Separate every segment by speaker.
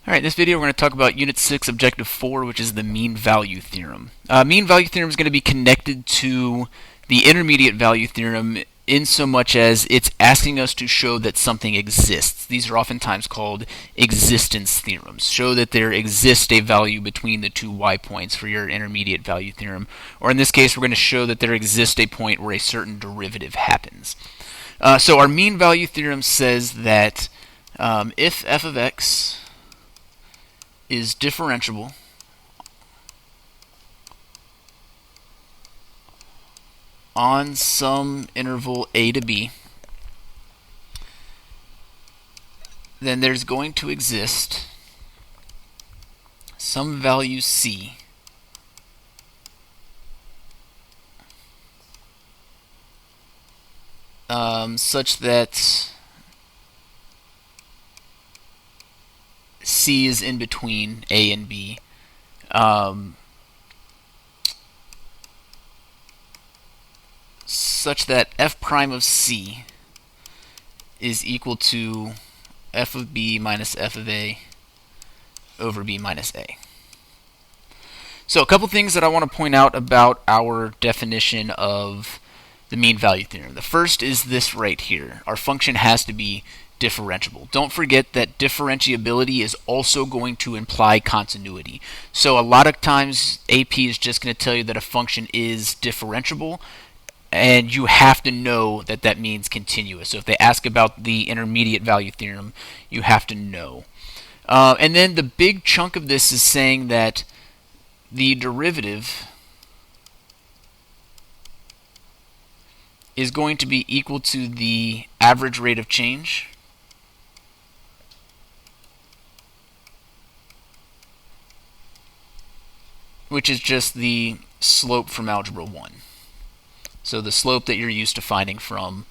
Speaker 1: Alright, in this video we're going to talk about Unit 6, Objective 4, which is the mean value theorem. Mean value theorem is going to be connected to the intermediate value theorem in so much as it's asking us to show that something exists. These are oftentimes called existence theorems. Show that there exists a value between the two y points for your intermediate value theorem. Or in this case, we're going to show that there exists a point where a certain derivative happens. So our mean value theorem says that if f of x is differentiable on some interval a to b, then there's going to exist some value c such that c is in between a and b, such that f prime of c is equal to f of b minus f of a over b minus a. So a couple things that I want to point out about our definition of the mean value theorem. The first is this right here. Our function has to be differentiable. Don't forget that differentiability is also going to imply continuity. So a lot of times AP is just going to tell you that a function is differentiable, and you have to know that that means continuous. So if they ask about the intermediate value theorem, you have to know. And then the big chunk of this is saying that the derivative is going to be equal to the average rate of change which is just the slope from Algebra 1. So the slope that you're used to finding from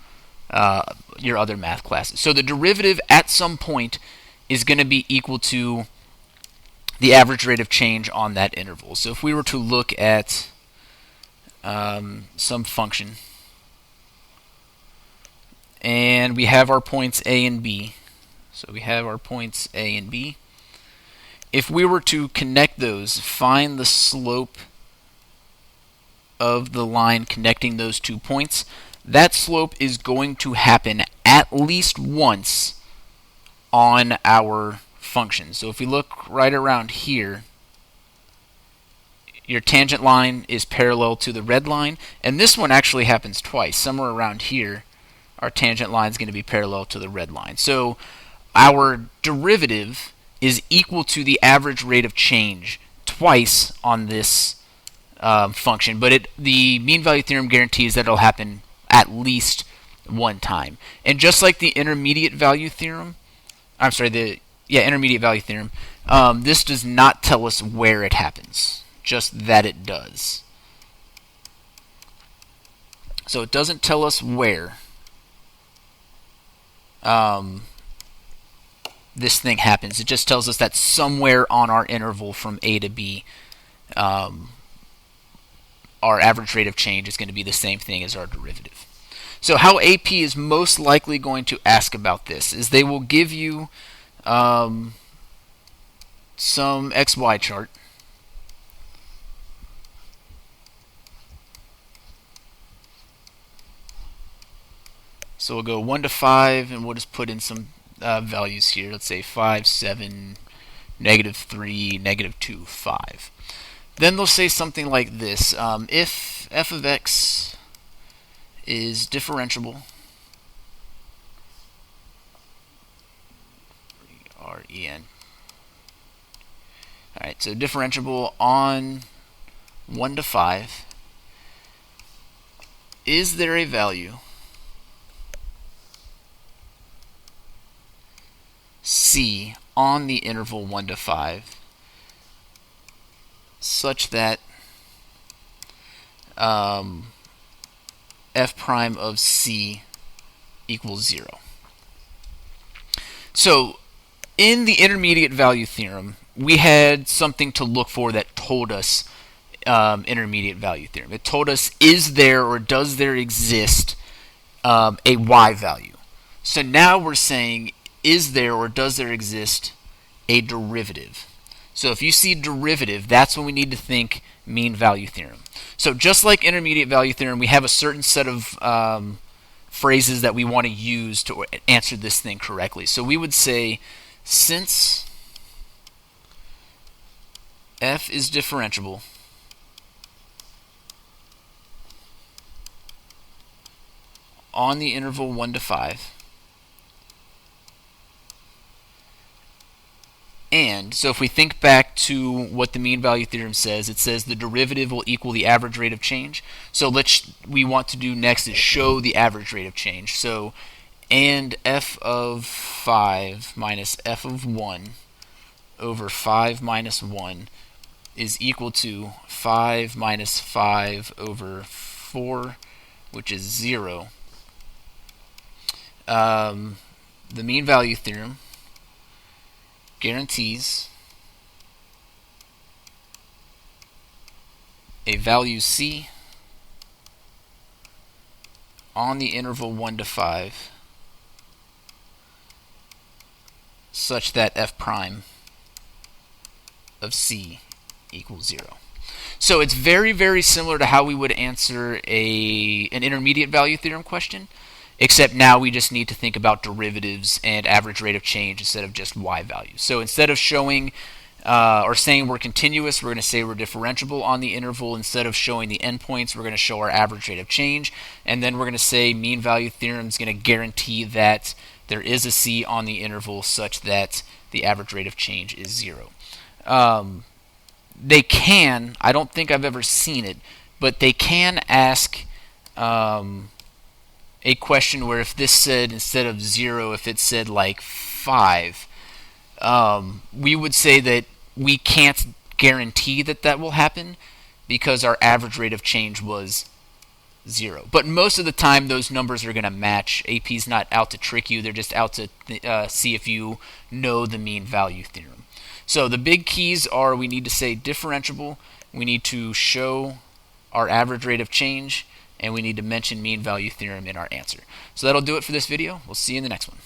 Speaker 1: your other math classes. So the derivative at some point is going to be equal to the average rate of change on that interval. So if we were to look at some function, and we have our points A and B. So we have our points A and B. If we were to connect those, find the slope of the line connecting those 2 points, that slope is going to happen at least once on our function. So if we look right around here, your tangent line is parallel to the red line, and this one actually happens twice. Somewhere around here, our tangent line is going to be parallel to the red line. So our derivative is equal to the average rate of change twice on this function, but the mean value theorem guarantees that it'll happen at least one time. And just like the intermediate value theorem, intermediate value theorem, this does not tell us where it happens, just that it does. So it doesn't tell us where this thing happens. It just tells us that somewhere on our interval from A to B, our average rate of change is going to be the same thing as our derivative. So how AP is most likely going to ask about this is they will give you some XY chart. So we'll go 1 to 5, and we'll just put in some values here. Let's say 5, 7, -3, -2, 5. Then they'll say something like this. If f of x is differentiable, R-E-N. Alright, so differentiable on 1 to 5, is there a value C on the interval 1 to 5 such that f prime of C equals 0. So in the intermediate value theorem, we had something to look for that told us intermediate value theorem. It told us, is there or does there exist a y value? So now we're saying, is there or does there exist a derivative. So if you see derivative, that's when we need to think mean value theorem. So just like intermediate value theorem, we have a certain set of phrases that we want to use to answer this thing correctly. So we would say, since f is differentiable, on the interval 1 to 5, and so if we think back to what the mean value theorem says, it says the derivative will equal the average rate of change. So we want to do next is show the average rate of change. So and f of 5 minus f of 1 over 5 minus 1 is equal to 5 minus 5 over 4, which is 0. The mean value theorem guarantees a value c on the interval 1 to 5 such that f prime of c equals 0. So it's very, very similar to how we would answer an intermediate value theorem question, except now we just need to think about derivatives and average rate of change instead of just y values. So instead of showing or saying we're continuous, we're going to say we're differentiable on the interval. Instead of showing the endpoints, we're going to show our average rate of change. And then we're going to say mean value theorem is going to guarantee that there is a c on the interval such that the average rate of change is 0. They can, I don't think I've ever seen it, but they can ask a question where if this said, instead of 0, if it said like 5, we would say that we can't guarantee that that will happen because our average rate of change was 0. But most of the time those numbers are going to match. AP's not out to trick you, they're just out to see if you know the mean value theorem. So the big keys are we need to say differentiable, we need to show our average rate of change, and we need to mention mean value theorem in our answer. So that'll do it for this video. We'll see you in the next one.